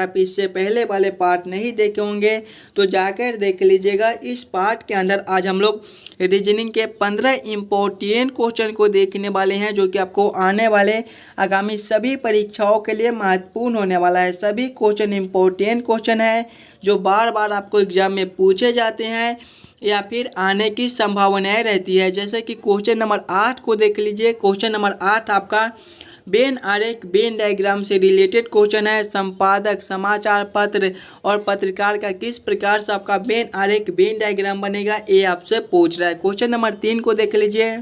आप इससे पहले वाले पार्ट नहीं देखे होंगे तो जाकर देख लीजिएगा। इस पार्ट के अंदर आज हम लोग रीजनिंग के 15 इम्पोर्टेंट क्वेश्चन को देखने वाले हैं, जो कि आपको आने वाले आगामी सभी परीक्षाओं के लिए महत्वपूर्ण होने वाला है। सभी क्वेश्चन इम्पोर्टेंट क्वेश्चन है जो बार बार आपको एग्जाम में पूछे जाते हैं या फिर आने की संभावनाएं रहती है। जैसे कि क्वेश्चन नंबर 8 को देख लीजिए। क्वेश्चन नंबर 8 आपका वेन आरेख वेन डायग्राम से रिलेटेड क्वेश्चन है। संपादक, समाचार पत्र और पत्रकार का किस प्रकार से आपका वेन आरेख वेन डायग्राम बनेगा, ये आपसे पूछ रहा है। क्वेश्चन नंबर 3 को देख लीजिए।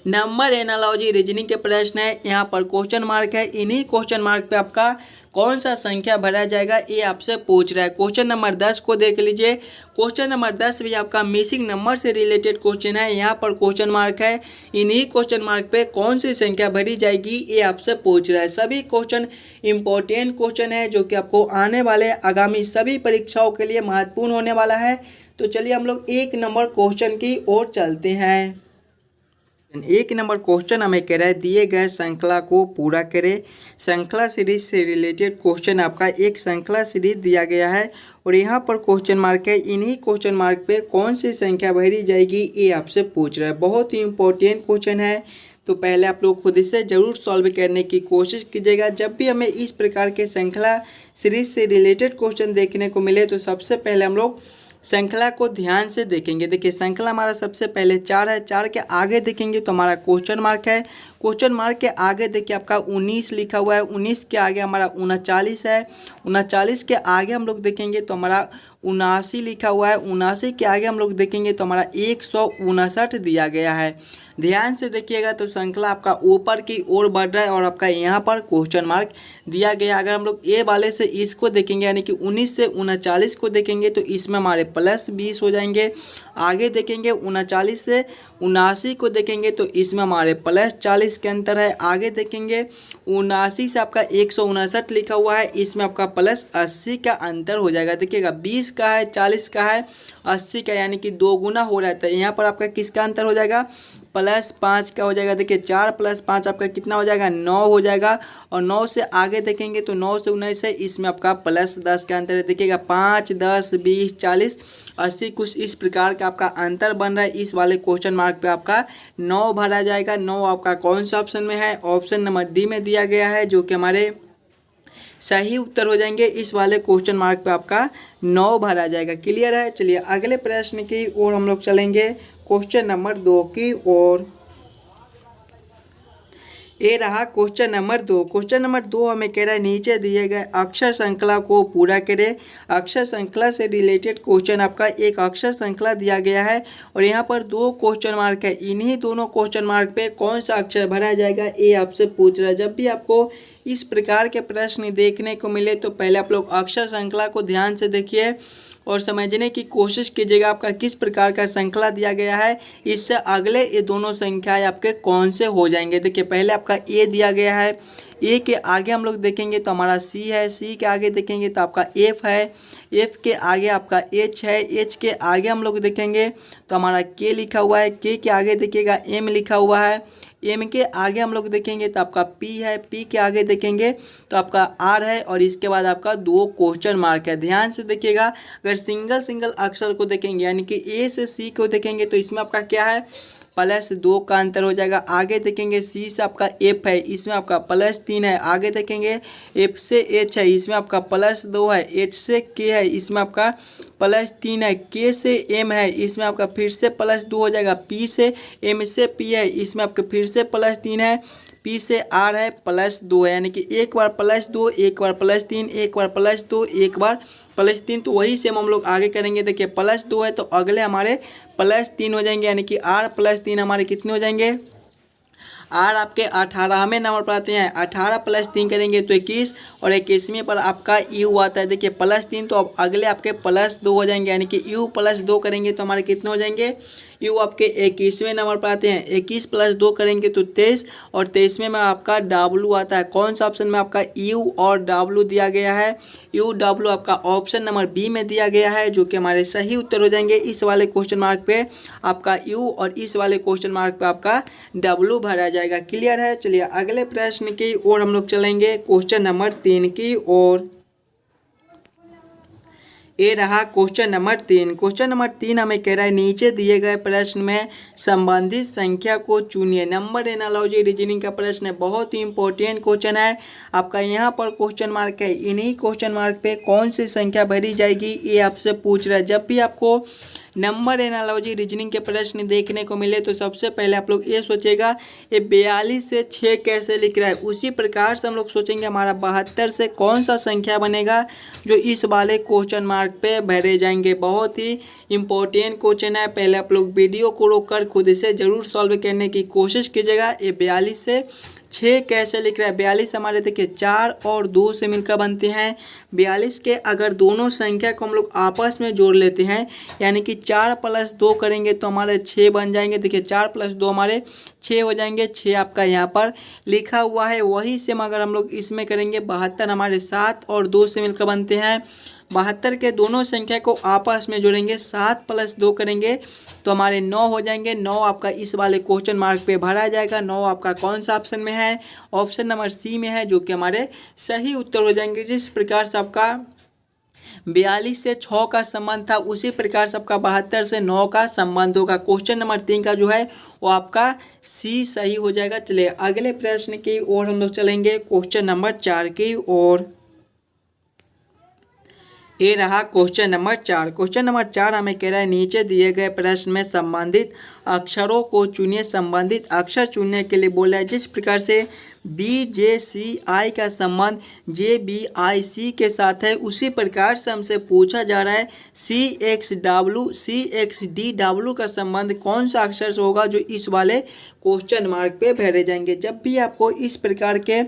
नंबर एनालॉजी रीजनिंग के प्रश्न है, यहाँ पर क्वेश्चन मार्क है। इन्हीं क्वेश्चन मार्क पे आपका कौन सा संख्या भरा जाएगा, ये आपसे पूछ रहा है। क्वेश्चन नंबर 10 को देख लीजिए। क्वेश्चन नंबर 10 भी आपका मिसिंग नंबर से रिलेटेड क्वेश्चन है। यहाँ पर क्वेश्चन मार्क है। इन्हीं क्वेश्चन मार्क पे कौन सी संख्या भरी जाएगी, ये आपसे पूछ रहा है। सभी क्वेश्चन इंपॉर्टेंट क्वेश्चन है जो कि आपको आने वाले आगामी सभी परीक्षाओं के लिए महत्वपूर्ण होने वाला है। तो चलिए हम लोग 1 नंबर क्वेश्चन की ओर चलते हैं। 1 नंबर क्वेश्चन हमें कह रहा है दिए गए श्रृंखला को पूरा करें। श्रृंखला सीरीज से रिलेटेड क्वेश्चन आपका एक श्रृंखला सीरीज दिया गया है और यहाँ पर क्वेश्चन मार्क है। इन्हीं क्वेश्चन मार्क पे कौन सी संख्या भरी जाएगी, ये आपसे पूछ रहा है। बहुत ही इंपॉर्टेंट क्वेश्चन है, तो पहले आप लोग खुद से ज़रूर सॉल्व करने की कोशिश कीजिएगा। जब भी हमें इस प्रकार के श्रृंखला सीरीज से रिलेटेड क्वेश्चन देखने को मिले तो सबसे पहले हम लोग श्रृंखला को ध्यान से देखेंगे। देखिए श्रृंखला हमारा सबसे पहले 4 है। 4 के आगे देखेंगे तो हमारा क्वेश्चन मार्क है। क्वेश्चन मार्क के आगे देखिए आपका 19 लिखा हुआ है। 19 के आगे हमारा 39 है। 39 के आगे हम लोग देखेंगे तो हमारा 79 लिखा हुआ है। 79 के आगे हम लोग देखेंगे तो हमारा 159 दिया गया है। ध्यान से देखिएगा तो श्रृंखला आपका ऊपर की ओर बढ़ रहा है और आपका यहाँ पर क्वेश्चन मार्क दिया गया। अगर हम लोग ए वाले से इसको देखेंगे यानी कि 19 से 39 को देखेंगे तो इसमें हमारे +20 हो जाएंगे। आगे देखेंगे 39 से 79 को देखेंगे तो इसमें हमारे +40 के अंतर है। आगे देखेंगे 79 से आपका 159 लिखा हुआ है, इसमें आपका +80 का अंतर हो जाएगा। देखिएगा 20 का है, 40 का है, 80 का, यानी कि 2 गुना हो रहा है। तो यहाँ पर आपका किसका अंतर हो जाएगा, +5 का हो जाएगा। देखिए 4 + 5 आपका कितना हो जाएगा, 9 हो जाएगा। और 9 से आगे देखेंगे तो 9 से 19 है, इसमें आपका +10 का अंतर है। देखिएगा 5, 10, 20, 40, 80 कुछ इस प्रकार का आपका अंतर बन रहा है। इस वाले क्वेश्चन मार्क पे आपका 9 भरा जाएगा। 9 आपका कौन सा ऑप्शन में है, ऑप्शन नंबर डी में दिया गया है, जो कि हमारे सही उत्तर हो जाएंगे। इस वाले क्वेश्चन मार्क पे आपका 9 भरा जाएगा। क्लियर है। चलिए अगले प्रश्न की ओर हम लोग चलेंगे, क्वेश्चन नंबर 2 की ओर। ये रहा क्वेश्चन नंबर 2। क्वेश्चन नंबर 2 हमें कह रहा है नीचे दिए गए अक्षर श्रृंखला को पूरा करें। अक्षर श्रृंखला से रिलेटेड क्वेश्चन आपका एक अक्षर श्रृंखला दिया गया है और यहाँ पर 2 क्वेश्चन मार्क है। इन्हीं दोनों क्वेश्चन मार्क पे कौन सा अक्षर भरा जाएगा, ये आपसे पूछ रहा है। जब भी आपको इस प्रकार के प्रश्न देखने को मिले तो पहले आप लोग अक्षर श्रृंखला को ध्यान से देखिए और समझने की कोशिश कीजिएगा आपका किस प्रकार का श्रृंखला दिया गया है। इससे अगले ये दोनों संख्याएं आपके कौन से हो जाएंगे। देखिए पहले आपका ए दिया गया है, ए के आगे हम लोग देखेंगे तो हमारा सी है, सी के आगे देखेंगे तो आपका एफ है, एफ के आगे आपका एच है, एच के आगे हम लोग देखेंगे तो हमारा के लिखा हुआ है, के आगे देखिएगा एम लिखा हुआ है, एम के आगे हम लोग देखेंगे तो आपका पी है, पी के आगे देखेंगे तो आपका आर है और इसके बाद आपका 2 क्वेश्चन मार्क है। ध्यान से देखिएगा, अगर सिंगल अक्षर को देखेंगे यानी कि ए से सी को देखेंगे तो इसमें आपका क्या है, +2 का अंतर हो जाएगा। आगे देखेंगे सी से आपका एफ है, इसमें आपका +3 है। आगे देखेंगे एफ से एच है, इसमें आपका +2 है। एच से के है, इसमें आपका +3 है। के से एम है, इसमें आपका फिर से +2 हो जाएगा। पी से एम से पी है, इसमें आपका फिर से +3 है। पी से आर है, +2 है, यानी कि एक बार +2, एक बार +3, एक बार +2, एक बार +3। तो वही सेम हम लोग आगे करेंगे। देखिए +2 है तो अगले हमारे +3 हो जाएंगे, यानी कि आर +3 हमारे कितने हो जाएंगे, आर आपके 18वें नंबर पर आते हैं। 18 + 3 करेंगे तो 21 और 21वें पर आपका यू आता है। देखिए +3 तो अब अगले आपके +2 हो जाएंगे, यानी कि यू +2 करेंगे तो हमारे कितने हो जाएंगे, यू आपके 21वें नंबर पर आते हैं। 21 + 2 करेंगे तो 23 और 23वें में आपका डब्लू आता है। कौन सा ऑप्शन में आपका यू और डब्लू दिया गया है, यू डब्लू आपका ऑप्शन नंबर बी में दिया गया है, जो कि हमारे सही उत्तर हो जाएंगे। इस वाले क्वेश्चन मार्क पे आपका यू और इस वाले क्वेश्चन मार्क पे आपका डब्लू भरा जाएगा। क्लियर है। चलिए अगले प्रश्न की ओर हम लोग चलेंगे, क्वेश्चन नंबर 3 की ओर। ये रहा क्वेश्चन नंबर 3। क्वेश्चन नंबर 3 हमें कह रहा है नीचे दिए गए प्रश्न में संबंधित संख्या को चुनिए। नंबर एनालॉजी रीजनिंग का प्रश्न है, बहुत ही इंपॉर्टेंट क्वेश्चन है आपका। यहाँ पर क्वेश्चन मार्क है, इन्हीं क्वेश्चन मार्क पे कौन सी संख्या भरी जाएगी ये आपसे पूछ रहा है। जब भी आपको नंबर एनालॉजी रीजनिंग के प्रश्न देखने को मिले तो सबसे पहले आप लोग ये सोचेगा ये 42 से 6 कैसे लिख रहा है। उसी प्रकार से हम लोग सोचेंगे हमारा 72 से कौन सा संख्या बनेगा जो इस वाले क्वेश्चन मार्क पे भरे जाएंगे। बहुत ही इंपॉर्टेंट क्वेश्चन है, पहले आप लोग वीडियो को रोककर खुद से ज़रूर सॉल्व करने की कोशिश कीजिएगा। ये 42 से 6 कैसे लिख रहा है। 42 हमारे देखिए 4 और 2 से मिलकर बनते हैं। 42 के अगर दोनों संख्या को हम लोग आपस में जोड़ लेते हैं यानी कि 4 + 2 करेंगे तो हमारे 6 बन जाएंगे। देखिए 4 + 2 हमारे 6 हो जाएंगे। 6 आपका यहाँ पर लिखा हुआ है। वही सेम अगर हम लोग इसमें करेंगे 72 हमारे 7 और 2 से मिलकर बनते हैं। 72 के दोनों संख्या को आपस में जोड़ेंगे, 7 + 2 करेंगे तो हमारे 9 हो जाएंगे। 9 आपका इस वाले क्वेश्चन मार्क पे भरा जाएगा। 9 आपका कौन सा ऑप्शन में है, ऑप्शन नंबर सी में है, जो कि हमारे सही उत्तर हो जाएंगे। जिस प्रकार से आपका 42 से 6 का संबंध था उसी प्रकार से आपका 72 से 9 का संबंध होगा। क्वेश्चन नंबर 3 का जो है वो आपका सी सही हो जाएगा। चलिए अगले प्रश्न की ओर हम लोग चलेंगे, क्वेश्चन नंबर 4 की ओर। ये रहा क्वेश्चन नंबर 4। क्वेश्चन नंबर 4 हमें कह रहा है नीचे दिए गए प्रश्न में संबंधित अक्षरों को चुनिए। संबंधित अक्षर चुनने के लिए बोला है। जिस प्रकार से BJCI का संबंध JBIC के साथ है उसी प्रकार से हमसे पूछा जा रहा है CXDW का संबंध कौन सा अक्षर से होगा जो इस वाले क्वेश्चन मार्क पे भरे जाएंगे। जब भी आपको इस प्रकार के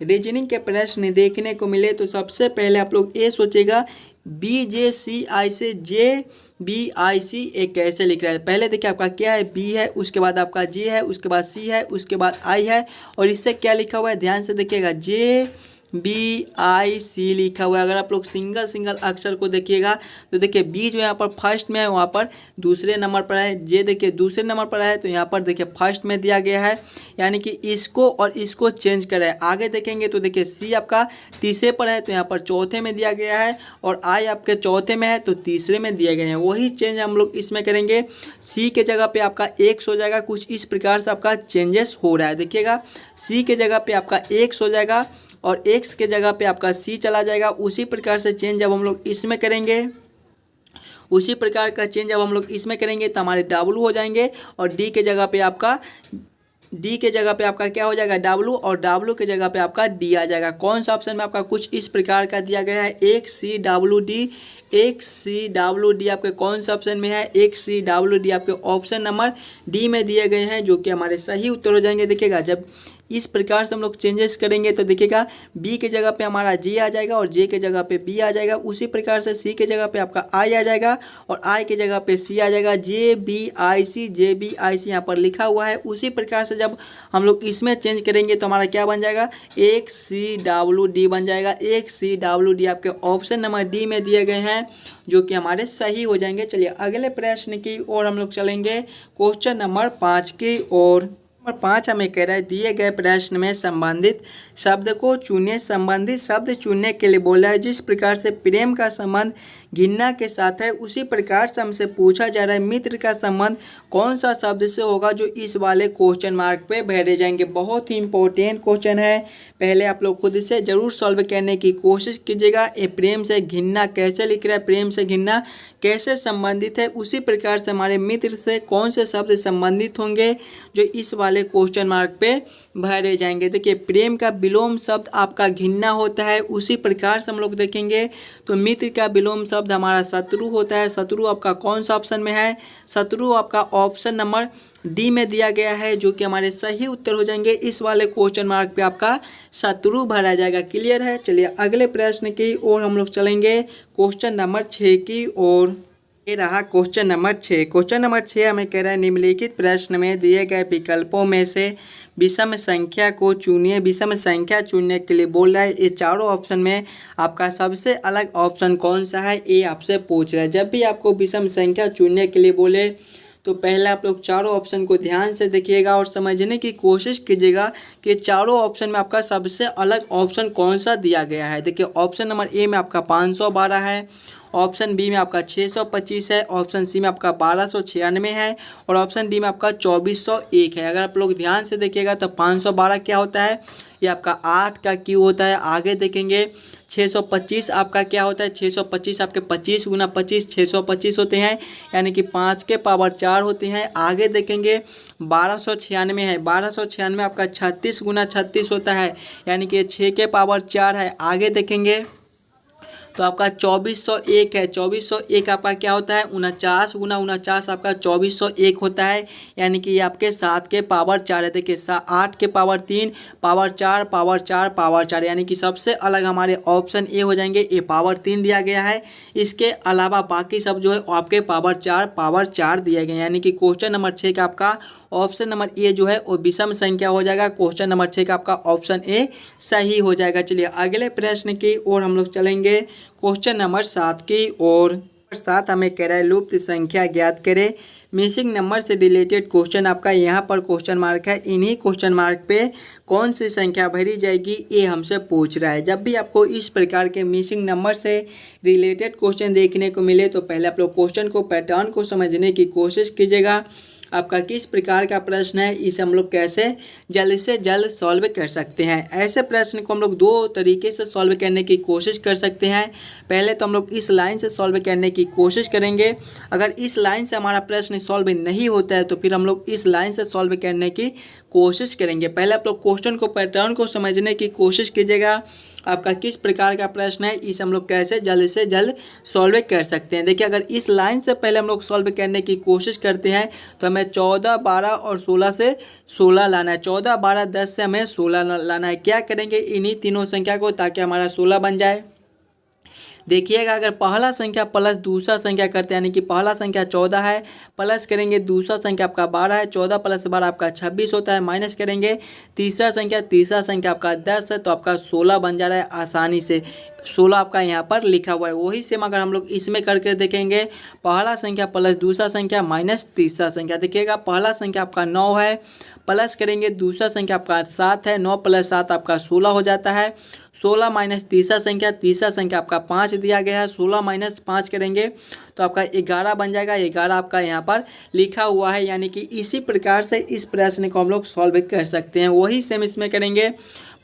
रीजनिंग के प्रश्न देखने को मिले तो सबसे पहले आप लोग ये सोचेगा BJCI से JBIC एक कैसे लिख रहा है। पहले देखिए आपका क्या है, B है, उसके बाद आपका J है, उसके बाद C है, उसके बाद I है और इससे क्या लिखा हुआ है ध्यान से देखिएगा JBIC लिखा हुआ है। अगर आप लोग सिंगल अक्षर को देखिएगा तो देखिए B जो यहाँ पर फर्स्ट में है वहाँ पर दूसरे नंबर पर है, J देखिए दूसरे नंबर पर है तो यहाँ पर देखिए फर्स्ट में दिया गया है, यानी कि इसको और इसको चेंज करा है। आगे देखेंगे तो देखिए C आपका तीसरे पर है तो यहाँ पर चौथे में दिया गया है और I आपके चौथे में है तो तीसरे में दिए गए हैं। वही चेंज हम लोग इसमें करेंगे। C के जगह पे आपका X हो जाएगा। कुछ इस प्रकार से आपका चेंजेस हो रहा है। देखिएगा C के जगह पे आपका X हो जाएगा और X के जगह पे आपका C चला जाएगा। उसी प्रकार से चेंज जब हम लोग इसमें करेंगे, उसी प्रकार का चेंज जब हम लोग इसमें करेंगे तो हमारे W हो जाएंगे और D के जगह पे आपका क्या हो जाएगा W और W के जगह पे आपका D आ जाएगा। कौन सा ऑप्शन में आपका कुछ इस प्रकार का दिया गया है XCWD आपके कौन सा ऑप्शन में है, XCWD आपके ऑप्शन नंबर डी में दिए गए हैं जो कि हमारे सही उत्तर हो जाएंगे। देखिएगा जब इस प्रकार से हम लोग चेंजेस करेंगे तो देखिएगा B के जगह पे हमारा J आ जाएगा और J के जगह पे B आ जाएगा। उसी प्रकार से C के जगह पे आपका I आ जाएगा और I के जगह पे C आ जाएगा। JBIC यहाँ पर लिखा हुआ है। उसी प्रकार से जब हम लोग इसमें चेंज करेंगे तो हमारा क्या बन जाएगा, XCWD बन जाएगा। XCWD आपके ऑप्शन नंबर डी में दिए गए हैं जो कि हमारे सही हो जाएंगे। चलिए अगले प्रश्न की ओर हम लोग चलेंगे, क्वेश्चन नंबर 5 की ओर। नंबर 5 हमें कह रहा है दिए गए प्रश्न में संबंधित शब्द को चुनिए। संबंधित शब्द चुनने के लिए बोला है। जिस प्रकार से प्रेम का संबंध घृणा के साथ है उसी प्रकार से हमसे पूछा जा रहा है मित्र का संबंध कौन सा शब्द से होगा जो इस वाले क्वेश्चन मार्क पे भरे जाएंगे। बहुत ही इंपॉर्टेंट क्वेश्चन है, पहले आप लोग खुद से जरूर सॉल्व करने की कोशिश कीजिएगा। ये प्रेम से घृणा कैसे लिख रहा है, प्रेम से घृणा कैसे संबंधित है, उसी प्रकार से हमारे मित्र से कौन से शब्द संबंधित होंगे जो इस वाले क्वेश्चन मार्क पे भरे जाएंगे। देखिए प्रेम का विलोम शब्द आपका घृणा होता है। उसी प्रकार से हम लोग देखेंगे तो मित्र का विलोम शब्द हमारा शत्रु होता है। शत्रु आपका कौन सा ऑप्शन में है, शत्रु आपका ऑप्शन नंबर डी में दिया गया है जो कि हमारे सही उत्तर हो जाएंगे। इस वाले क्वेश्चन मार्क पे आपका शत्रु भरा जाएगा। क्लियर है। चलिए अगले प्रश्न की ओर हम लोग चलेंगे, क्वेश्चन नंबर 6 की ओर। ये रहा क्वेश्चन नंबर 6। क्वेश्चन नंबर 6 हमें कह रहा है निम्नलिखित प्रश्न में दिए गए विकल्पों में से विषम संख्या को चुनिए। विषम संख्या चुनने के लिए बोल रहा है। ये चारों ऑप्शन में आपका सबसे अलग ऑप्शन कौन सा है ये आपसे पूछ रहा है। जब भी आपको विषम संख्या चुनने के लिए बोले तो पहले आप लोग चारों ऑप्शन को ध्यान से देखिएगा और समझने की कोशिश कीजिएगा कि चारों ऑप्शन में आपका सबसे अलग ऑप्शन कौन सा दिया गया है। देखिए ऑप्शन नंबर ए में आपका 512 है, ऑप्शन बी में आपका 625 है, ऑप्शन सी में आपका 1296 है और ऑप्शन डी में आपका 2401 है। अगर आप लोग ध्यान से देखिएगा तो 512 क्या होता है, ये आपका 8 का क्यू होता है। आगे देखेंगे 625 आपका क्या होता है, 625 आपके 25 गुना 25 625 होते हैं, यानी कि 5 के पावर 4 होते हैं। आगे देखेंगे 1296 है, 1296 आपका 36 गुना 36 होता है, यानी कि 6 के पावर 4 है। आगे देखेंगे तो आपका 2401 है, 2401 आपका क्या होता है, 49 गुना 49 आपका 2401 होता है, यानी कि ये आपके 7 के पावर 4 है। देखिए 8 के पावर 3 पावर 4 पावर 4 पावर 4, यानी कि सबसे अलग हमारे ऑप्शन ए हो जाएंगे। ए पावर 3 दिया गया है, इसके अलावा बाकी सब जो है आपके पावर 4 दिए गए हैं, यानी कि क्वेश्चन नंबर 6 का आपका ऑप्शन नंबर ए जो है वो विषम संख्या हो जाएगा। क्वेश्चन नंबर 6 का आपका ऑप्शन ए सही हो जाएगा। चलिए अगले प्रश्न की ओर हम लोग चलेंगे, क्वेश्चन नंबर 7 की ओर। 7 हमें कह रहा है लुप्त संख्या ज्ञात करें। मिसिंग नंबर से रिलेटेड क्वेश्चन आपका यहाँ पर क्वेश्चन मार्क है, इन्हीं क्वेश्चन मार्क पे कौन सी संख्या भरी जाएगी ये हमसे पूछ रहा है। जब भी आपको इस प्रकार के मिसिंग नंबर से रिलेटेड क्वेश्चन देखने को मिले तो पहले आप लोग क्वेश्चन को पैटर्न को समझने की कोशिश कीजिएगा। आपका किस प्रकार का प्रश्न है, इसे हम लोग कैसे जल्द से जल्द सॉल्व कर सकते हैं। ऐसे प्रश्न को हम लोग दो तरीके से सॉल्व करने की कोशिश कर सकते हैं। पहले तो हम लोग इस लाइन से सॉल्व करने की कोशिश करेंगे। अगर इस लाइन से हमारा प्रश्न सॉल्व नहीं होता है तो फिर हम लोग इस लाइन से सॉल्व करने की कोशिश करेंगे। पहले आप लोग क्वेश्चन को पैटर्न को समझने की कोशिश कीजिएगा। आपका किस प्रकार का प्रश्न है, इसे हम लोग कैसे जल्द से जल्द सॉल्व कर सकते हैं। देखिए अगर इस लाइन से पहले हम लोग सॉल्व करने की कोशिश करते हैं तो हमें 14, 12 और 16 से 16 लाना है। 14, 12, 10 से हमें 16 लाना है। क्या करेंगे, इन्हीं तीनों संख्या को, ताकि हमारा 16 बन जाए। देखिएगा अगर पहला संख्या प्लस दूसरा संख्या करते हैं, यानी कि पहला संख्या 14 है, प्लस करेंगे दूसरा संख्या आपका 12 है, 14 प्लस 12 आपका 26 होता है, माइनस करेंगे तीसरा संख्या आपका 10 है, तो आपका 16 बन जा रहा है आसानी से। 16 आपका यहाँ पर लिखा हुआ है। वही सेम अगर हम लोग इसमें करके देखेंगे, पहला संख्या प्लस दूसरा संख्या माइनस तीसरा संख्या। देखिएगा पहला संख्या आपका 9 है, प्लस करेंगे दूसरा संख्या आपका 7 है, 9 प्लस 7 आपका 16 हो जाता है। 16 माइनस तीसरा संख्या आपका 5 दिया गया है, 16 माइनस 5 करेंगे तो आपका 11 बन जाएगा। 11 आपका यहाँ पर लिखा हुआ है, यानी कि इसी प्रकार से इस प्रश्न को हम लोग सॉल्व कर सकते हैं। वही सेम इसमें करेंगे,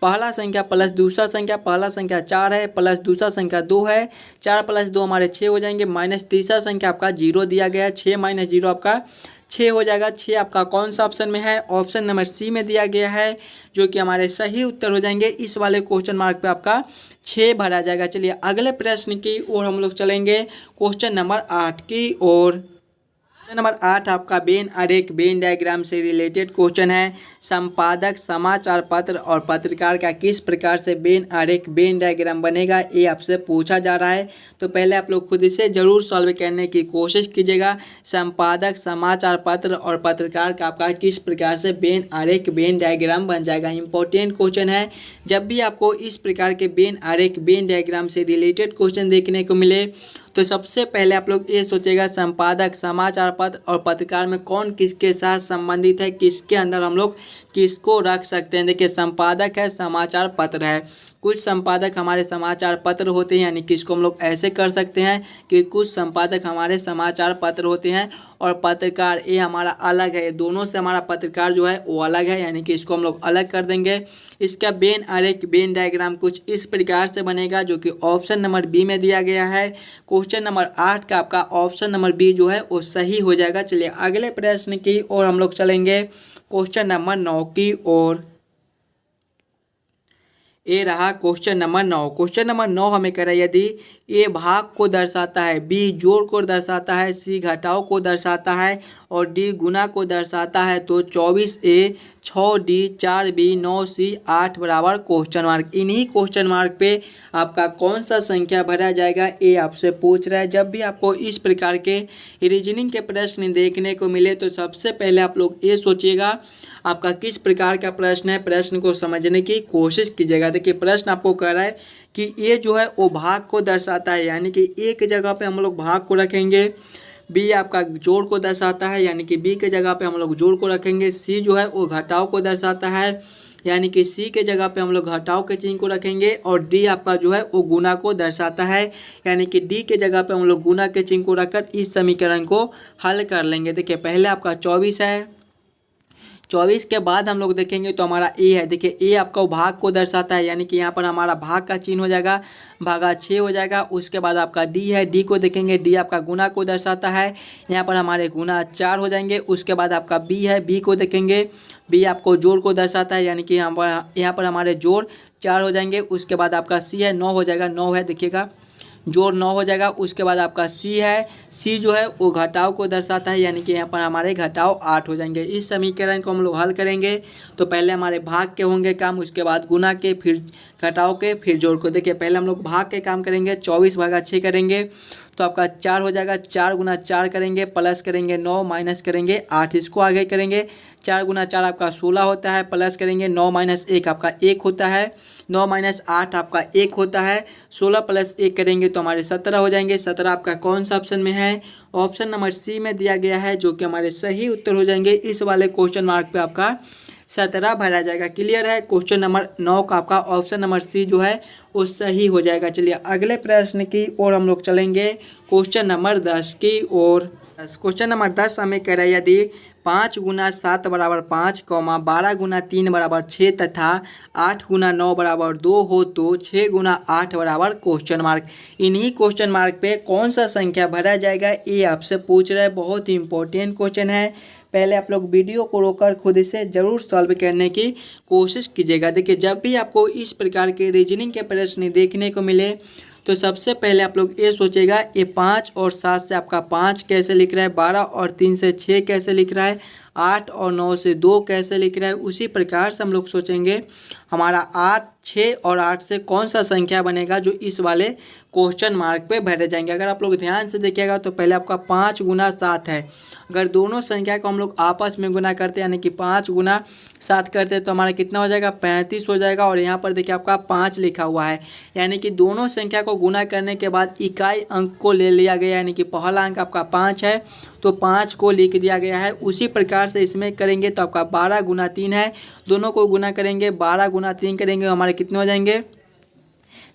पहला संख्या प्लस दूसरा संख्या, पहला संख्या 4 है, प्लस दूसरा संख्या 2 है, 4 प्लस 2 हमारे 6 हो जाएंगे, माइनस तीसरा संख्या आपका 0 दिया गया है, 6 माइनस 0 आपका 6 हो जाएगा। 6 आपका कौन सा ऑप्शन में है, ऑप्शन नंबर सी में दिया गया है, जो कि हमारे सही उत्तर हो जाएंगे। इस वाले क्वेश्चन मार्क पे आपका 6 भरा जाएगा। चलिए अगले प्रश्न की ओर हम लोग चलेंगे, क्वेश्चन नंबर 8 की ओर। क्वेश्चन नंबर 8 आपका वेन आरेख वेन डायग्राम से रिलेटेड क्वेश्चन है। संपादक, समाचार पत्र और पत्रकार का किस प्रकार से वेन आरेख वेन डायग्राम बनेगा, ये आपसे पूछा जा रहा है। तो पहले आप लोग खुद इसे जरूर सॉल्व करने की कोशिश कीजिएगा। संपादक, समाचार पत्र और पत्रकार का आपका किस प्रकार से वेन आरेख वेन डायग्राम बन जाएगा। इंपॉर्टेंट क्वेश्चन है। जब भी आपको इस प्रकार के वेन आरेख वेन डायग्राम से रिलेटेड क्वेश्चन देखने को मिले तो सबसे पहले आप लोग ये सोचेगा, संपादक, समाचार पत्र और पत्रकार में कौन किसके साथ संबंधित है, किसके अंदर हम लोग किसको रख सकते हैं। देखिए संपादक है, समाचार पत्र है। कुछ संपादक हमारे समाचार पत्र होते हैं, यानी कि इसको हम लोग ऐसे कर सकते हैं कि कुछ संपादक हमारे समाचार पत्र होते हैं और पत्रकार ये हमारा अलग है। दोनों से हमारा पत्रकार जो है वो अलग है, यानी कि इसको हम लोग अलग कर देंगे। इसका वेन आरेख वेन डायग्राम कुछ इस प्रकार से बनेगा, जो कि ऑप्शन नंबर बी में दिया गया है। क्वेश्चन नंबर 8 का आपका ऑप्शन नंबर बी जो है वो सही हो जाएगा। चलिए अगले प्रश्न की ओर हम लोग चलेंगे, क्वेश्चन नंबर 9 की ओर। ये रहा क्वेश्चन नंबर 9। क्वेश्चन नंबर 9 हमें कह रहा है, यदि ए भाग को दर्शाता है, बी जोड़ को दर्शाता है, सी घटाव को दर्शाता है और डी गुना को दर्शाता है, तो 24A 6D 4B 9C 8 बराबर क्वेश्चन मार्क। इन्हीं क्वेश्चन मार्क पे आपका कौन सा संख्या भरा जाएगा, ये आपसे पूछ रहा है। जब भी आपको इस प्रकार के रीजनिंग के प्रश्न देखने को मिले तो सबसे पहले आप लोग ये सोचिएगा आपका किस प्रकार का प्रश्न है, प्रश्न को समझने की कोशिश कीजिएगा। देखिए प्रश्न आपको कह रहा है कि ये जो है वो भाग को दर्शाता है, यानी कि एक जगह पे हम लोग भाग को रखेंगे। बी आपका जोड़ को दर्शाता है, यानी कि बी के जगह पे हम लोग जोड़ को रखेंगे। सी जो है वो घटाव को दर्शाता है, यानी कि सी के जगह पे हम लोग घटाव के चिन्ह को रखेंगे और डी आपका जो है वो गुना को दर्शाता है, यानी कि डी के जगह पे हम लोग गुना के चिन्ह को रखकर इस समीकरण को हल कर लेंगे। देखिए पहले आपका 24 है, 24 के बाद हम लोग देखेंगे तो हमारा ए है। देखिए ए आपका भाग को दर्शाता है, यानी कि यहाँ पर हमारा भाग का चिन्ह हो जाएगा, भागा 6 हो जाएगा। उसके बाद आपका डी है, डी को देखेंगे, डी आपका गुना को दर्शाता है, यहाँ पर हमारे गुना 4 हो जाएंगे। उसके बाद आपका बी है, बी को देखेंगे, बी आपको जोड़ को दर्शाता है, यानी कि यहाँ पर हमारे जोड़ 4 हो जाएंगे। उसके बाद आपका सी है, 9 हो जाएगा, 9 है देखिएगा, जोड़ 9 हो जाएगा। उसके बाद आपका सी है, सी जो है वो घटाव को दर्शाता है, यानी कि यहाँ पर हमारे घटाव 8 हो जाएंगे। इस समीकरण को हम लोग हल करेंगे तो पहले हमारे भाग के होंगे काम, उसके बाद गुना के, फिर घटाव के, फिर जोड़ को। देखिए पहले हम लोग भाग के काम करेंगे, 24 भागा 6 करेंगे तो आपका 4 हो जाएगा, 4 गुना 4 करेंगे, प्लस करेंगे 9, माइनस करेंगे 8, इसको आगे करेंगे। 4 गुना 4 आपका 16 होता है, प्लस करेंगे 9 माइनस 1 आपका 1 होता है, 9 माइनस 8 आपका 1 होता है, 16 प्लस 1 करेंगे तो हमारे 17 हो जाएंगे। 17 आपका कौन सा ऑप्शन में है? ऑप्शन नंबर सी में दिया गया है, जो कि हमारे सही उत्तर हो जाएंगे। इस वाले क्वेश्चन मार्क पे आपका 17 भरा जाएगा। क्लियर है? क्वेश्चन नंबर 9 का आपका ऑप्शन नंबर सी जो है वो सही हो जाएगा। चलिए अगले प्रश्न की ओर हम लोग चलेंगे, क्वेश्चन नंबर 10 की ओर। क्वेश्चन नंबर 10 हमें कह रहा है यदि 5 गुना 7 बराबर 5, 12 गुना 3 बराबर 6 तथा 8 गुना 9 बराबर 2 हो तो 6 गुना 8 बराबर क्वेश्चन मार्क। इन्हीं क्वेश्चन मार्क पे कौन सा संख्या भरा जाएगा, ये आपसे पूछ रहा है। बहुत ही इंपॉर्टेंट क्वेश्चन है। पहले आप लोग वीडियो को रोककर खुद से ज़रूर सॉल्व करने की कोशिश कीजिएगा। देखिए जब भी आपको इस प्रकार के रीजनिंग के प्रश्न देखने को मिले तो सबसे पहले आप लोग ये सोचेगा ये 5 और 7 से आपका 5 कैसे लिख रहा है, 12 और 3 से 6 कैसे लिख रहा है, 8 और 9 से 2 कैसे लिख रहा है। उसी प्रकार से हम लोग सोचेंगे हमारा 8, 6 और 8 से कौन सा संख्या बनेगा जो इस वाले क्वेश्चन मार्क पे भरे जाएंगे। अगर आप लोग ध्यान से देखिएगा तो पहले आपका 5 गुना 7 है, अगर दोनों संख्या को हम लोग आपस में गुना करते हैं यानी कि 5 गुना 7 करते हैं तो हमारा कितना हो जाएगा, 35 हो जाएगा। और यहाँ पर देखिए आपका 5 लिखा हुआ है, यानी कि दोनों संख्या को गुना करने के बाद इकाई अंक को ले लिया गया, यानी कि पहला अंक आपका 5 है तो 5 को लिख दिया गया है। उसी प्रकार से इसमें करेंगे तो आपका 12 गुना 3 है, दोनों को गुना करेंगे, 12 गुना 3 करेंगे हमारे कितने हो जाएंगे,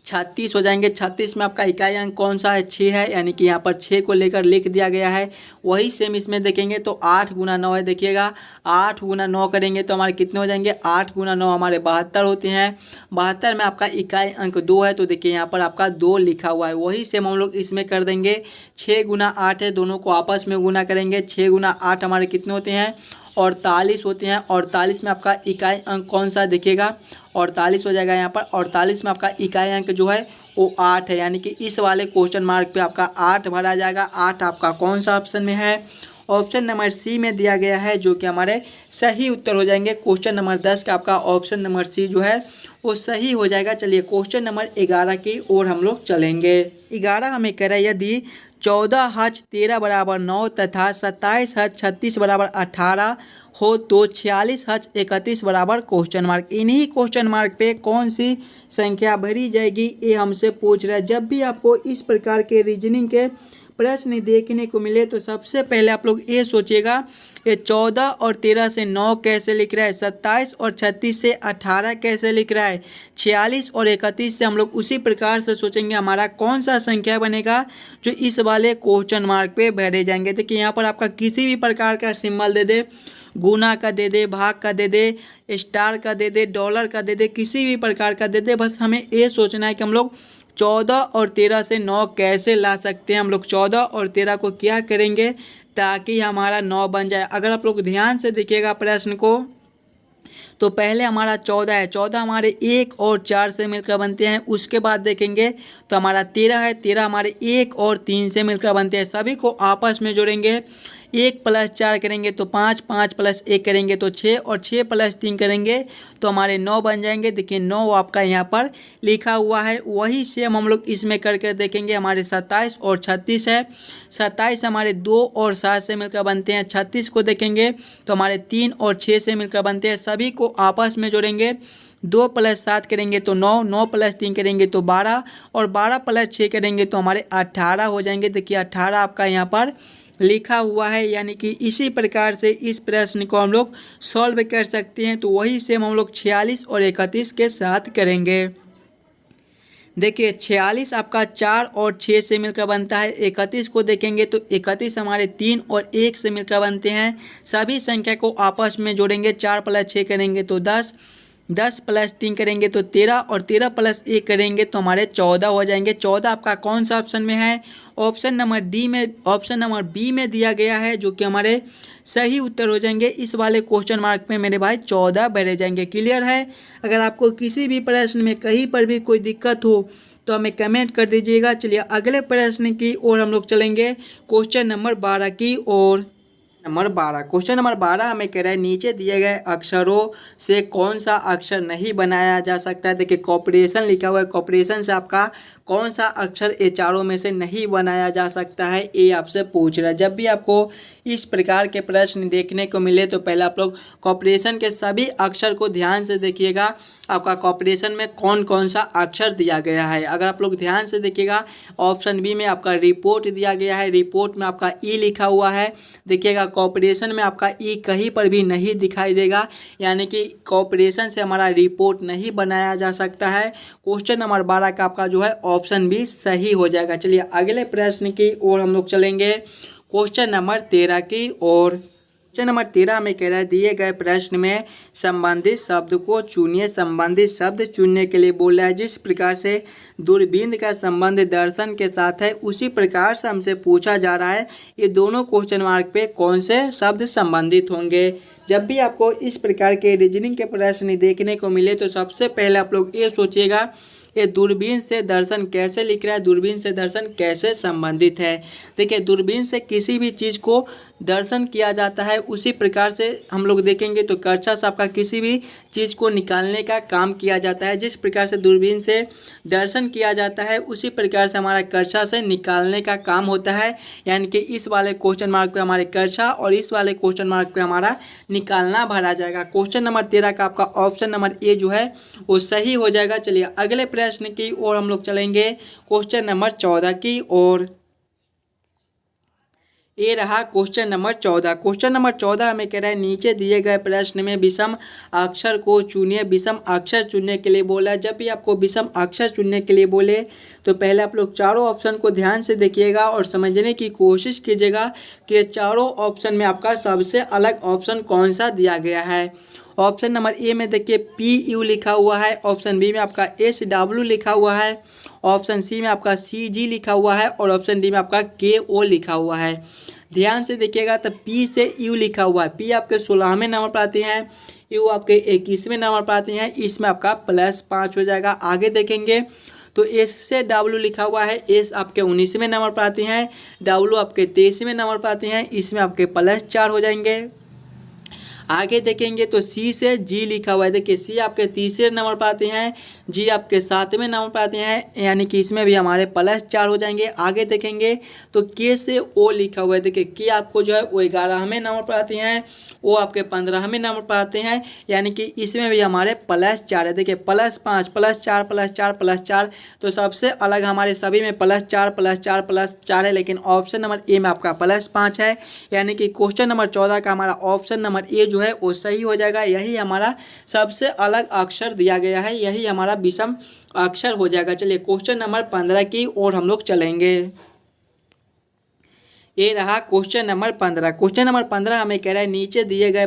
36 हो जाएंगे। 36 में आपका इकाई अंक कौन सा है, 6 है, यानी कि यहाँ पर 6 को लेकर लिख दिया गया है। वही सेम इसमें देखेंगे तो 8 गुना 9 है, देखिएगा 8 गुना 9 करेंगे तो हमारे कितने हो जाएंगे, 8 गुना 9 हमारे 72 होते हैं। 72 में आपका इकाई अंक 2 है तो देखिए यहाँ पर आपका 2 लिखा हुआ है। वही सेम हम लोग इसमें कर देंगे, 6 गुना 8 है, दोनों को आपस में गुना करेंगे, 6 गुना 8 हमारे कितने होते हैं, 48 होते हैं। 48 में आपका इकाई अंक कौन सा देखिएगा, 48 हो जाएगा यहाँ पर। 48 में आपका इकाई अंक जो है वो 8 है, यानी कि इस वाले क्वेश्चन मार्क पे आपका 8 भरा जाएगा। 8 आपका कौन सा ऑप्शन में है, ऑप्शन नंबर सी में दिया गया है, जो कि हमारे सही उत्तर हो जाएंगे। क्वेश्चन नंबर 10 का आपका ऑप्शन नंबर सी जो है वो सही हो जाएगा। चलिए क्वेश्चन नंबर 11 की ओर हम लोग चलेंगे। 11 हमें कह रहा है यदि 14 हज 13 बराबर 9 तथा 27 हज 36 बराबर 18 हो तो 46 हज 31 बराबर क्वेश्चन मार्क। इन्हीं क्वेश्चन मार्क पे कौन सी संख्या भरी जाएगी ये हमसे पूछ रहा है। जब भी आपको इस प्रकार के रीजनिंग के प्रश्न देखने को मिले तो सबसे पहले आप लोग ये सोचिएगा ये 14 और 13 से 9 कैसे लिख रहा है, 27 और 36 से 18 कैसे लिख रहा है, 46 और 31 से हम लोग उसी प्रकार से सोचेंगे हमारा कौन सा संख्या बनेगा जो इस वाले क्वेश्चन मार्क पे भरे जाएंगे। देखिए यहाँ पर आपका किसी भी प्रकार का सिंबल दे दे, गुना का दे दे, भाग का दे दे, स्टार का दे दे, डॉलर का दे दे, किसी भी प्रकार का दे दे, बस हमें ये सोचना है कि हम लोग 14 और 13 से 9 कैसे ला सकते हैं। हम लोग 14 और 13 को क्या करेंगे ताकि हमारा 9 बन जाए। अगर आप लोग ध्यान से देखिएगा प्रश्न को तो पहले हमारा 14 है, 14 हमारे 1 और 4 से मिलकर बनते हैं। उसके बाद देखेंगे तो हमारा 13 है, 13 हमारे 1 और 3 से मिलकर बनते हैं। सभी को आपस में जोड़ेंगे, 1 प्लस 4 करेंगे तो 5, 5 प्लस 1 करेंगे तो 6 और 6 प्लस 3 करेंगे तो हमारे 9 बन जाएंगे। देखिए 9 आपका यहाँ पर लिखा हुआ है। वही सेम हम लोग इसमें करके देखेंगे, हमारे 27 और 36 है, 27 हमारे 2 और 7 से मिलकर बनते हैं। 36 को देखेंगे तो हमारे 3 और 6 से मिलकर बनते हैं। सभी को आपस में जोड़ेंगे, 2 प्लस 7 करेंगे तो 9, 9 प्लस 3 करेंगे तो 12 और 12 प्लस 6 करेंगे तो हमारे 18 हो जाएंगे। देखिए 18 आपका यहाँ पर लिखा हुआ है, यानी कि इसी प्रकार से इस प्रश्न को हम लोग सॉल्व कर सकते हैं। तो वही सेम हम लोग 46 और 31 के साथ करेंगे। देखिए 46 आपका 4 और 6 से मिलकर बनता है। 31 को देखेंगे तो 31 हमारे 3 और 1 से मिलकर बनते हैं। सभी संख्या को आपस में जोड़ेंगे, 4 + 6 करेंगे तो 10, 10 + 3 करेंगे तो 13 और 13 + 1 करेंगे तो हमारे 14 हो जाएंगे। 14 आपका कौन सा ऑप्शन में है? ऑप्शन नंबर डी में, ऑप्शन नंबर बी में दिया गया है, जो कि हमारे सही उत्तर हो जाएंगे। इस वाले क्वेश्चन मार्क में मेरे भाई 14 भरे जाएंगे। क्लियर है? अगर आपको किसी भी प्रश्न में कहीं पर भी कोई दिक्कत हो तो हमें कमेंट कर दीजिएगा। चलिए अगले प्रश्न की ओर हम लोग चलेंगे, क्वेश्चन नंबर 12 की ओर। नंबर 12, क्वेश्चन नंबर 12 हमें कह रहा है नीचे दिए गए अक्षरों से कौन सा अक्षर नहीं बनाया जा सकता है। देखिए कॉर्पोरेशन लिखा हुआ है, कॉर्पोरेशन से आपका कौन सा अक्षर ये चारों में से नहीं बनाया जा सकता है, ये आपसे पूछ रहा है। जब भी आपको इस प्रकार के प्रश्न देखने को मिले तो पहले आप लोग कॉर्पोरेशन के सभी अक्षर को ध्यान से देखिएगा, आपका कॉर्पोरेशन में कौन कौन सा अक्षर दिया गया है। अगर आप लोग ध्यान से देखिएगा, ऑप्शन बी में आपका रिपोर्ट दिया गया है, रिपोर्ट में आपका ई लिखा हुआ है। देखिएगा कॉर्पोरेशन में आपका ई कहीं पर भी नहीं दिखाई देगा, यानी कि कॉर्पोरेशन से हमारा रिपोर्ट नहीं बनाया जा सकता है। क्वेश्चन नंबर 12 का आपका जो है ऑप्शन बी सही हो जाएगा। चलिए अगले प्रश्न की ओर हम लोग चलेंगे, क्वेश्चन नंबर 13 की ओर। क्वेश्चन नंबर 13 में कह रहा है दिए गए प्रश्न में संबंधित शब्द को चुनिए। संबंधित शब्द चुनने के लिए बोल रहा है। जिस प्रकार से दूरबीन का संबंध दर्शन के साथ है, उसी प्रकार से हमसे पूछा जा रहा है ये दोनों क्वेश्चन मार्क पे कौन से शब्द संबंधित होंगे। जब भी आपको इस प्रकार के रीजनिंग के प्रश्न देखने को मिले तो सबसे पहले आप लोग ये सोचिएगा ये दूरबीन से दर्शन कैसे लिख रहा है, दूरबीन से दर्शन कैसे संबंधित है। देखिए दूरबीन से किसी भी चीज़ को दर्शन किया जाता है, उसी प्रकार से हम लोग देखेंगे तो कर्चा से आपका किसी भी चीज़ को निकालने का काम किया जाता है। जिस प्रकार से दूरबीन से दर्शन किया जाता है, उसी प्रकार से हमारा कर्चा से निकालने का काम होता है। यानी कि इस वाले क्वेश्चन मार्क पे हमारे कर्चा और इस वाले क्वेश्चन मार्क पे हमारा निकालना भरा जाएगा। क्वेश्चन नंबर 13 का आपका ऑप्शन नंबर ए जो है वो सही हो जाएगा। चलिए अगले प्रश्न की ओर हम लोग चलेंगे, क्वेश्चन नंबर 14 की ओर। ये रहा क्वेश्चन नंबर 14। क्वेश्चन नंबर 14 हमें कह रहा है नीचे दिए गए प्रश्न में विषम अक्षर को चुनिए। विषम अक्षर चुनने के लिए बोला है। जब भी आपको विषम अक्षर चुनने के लिए बोले तो पहले आप लोग चारों ऑप्शन को ध्यान से देखिएगा और समझने की कोशिश कीजिएगा कि चारों ऑप्शन में आपका सबसे अलग ऑप्शन कौन सा दिया गया है। ऑप्शन नंबर ए में देखिए PU लिखा हुआ है, ऑप्शन बी में आपका SW लिखा हुआ है, ऑप्शन सी में आपका CG लिखा हुआ है और ऑप्शन डी में आपका KO लिखा हुआ है। ध्यान से देखिएगा तो P से U लिखा हुआ है। P आपके 16वें नंबर पर आते हैं, U आपके 21वें नंबर पर आते हैं, इसमें आपका +5 हो जाएगा। आगे देखेंगे तो S से W लिखा हुआ है, S आपके 19वें नंबर पर आते हैं, W आपके 23वें नंबर पर आते हैं, इसमें आपके +4 हो जाएंगे। आगे देखेंगे तो C से G लिखा हुआ है। देखिए C आपके 3रे नंबर पर आते हैं, G आपके 7वें नंबर पर आते हैं, यानी कि इसमें भी हमारे +4 हो जाएंगे। आगे देखेंगे तो K से O लिखा हुआ है। देखिए K आपको जो है वो 11वें नंबर पर आते हैं, O आपके 15वें नंबर पर आते हैं, यानी कि इसमें भी हमारे +4 है। देखिए +5 +4 +4 +4, तो सबसे अलग हमारे सभी में +4 +4 +4 है, लेकिन ऑप्शन नंबर ए में आपका +5 है। यानी कि क्वेश्चन नंबर 14 का हमारा ऑप्शन नंबर ए जो है वो सही हो जाएगा। यही हमारा सबसे अलग अक्षर दिया गया है, यही हमारा विषम अक्षर हो जाएगा। चलिए क्वेश्चन नंबर 15 की ओर हम लोग चलेंगे। ये रहा क्वेश्चन नंबर 15। क्वेश्चन नंबर 15 हमें कह रहा है नीचे दिए गए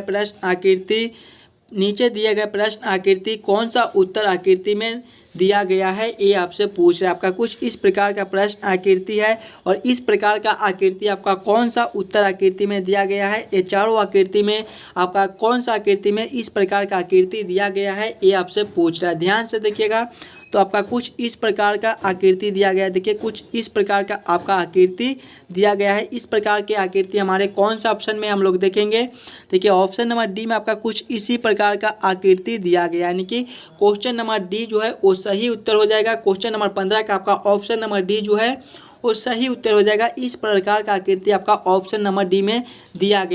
प्रश्न आकृति कौन सा उत्तर आकृति में दिया गया है, ये आपसे पूछ रहा है। आपका कुछ इस प्रकार का प्रश्न आकृति है और इस प्रकार का आकृति आपका कौन सा उत्तर आकृति में दिया गया है, ये चारों आकृति में आपका कौन सा आकृति में इस प्रकार का आकृति दिया गया है, ये आपसे पूछ रहा है। ध्यान से देखिएगा तो आपका कुछ इस प्रकार का आकृति दिया गया है। देखिए कुछ इस प्रकार का आपका आकृति दिया गया है। इस प्रकार की आकृति हमारे कौन सा ऑप्शन में हम लोग देखेंगे। देखिए ऑप्शन नंबर डी में आपका कुछ इसी प्रकार का आकृति दिया गया, यानी कि क्वेश्चन नंबर डी जो है वो सही उत्तर हो जाएगा। क्वेश्चन नंबर 15 का आपका ऑप्शन नंबर डी जो है वो सही उत्तर हो जाएगा। इस प्रकार का आकृति आपका ऑप्शन नंबर डी में दिया गया।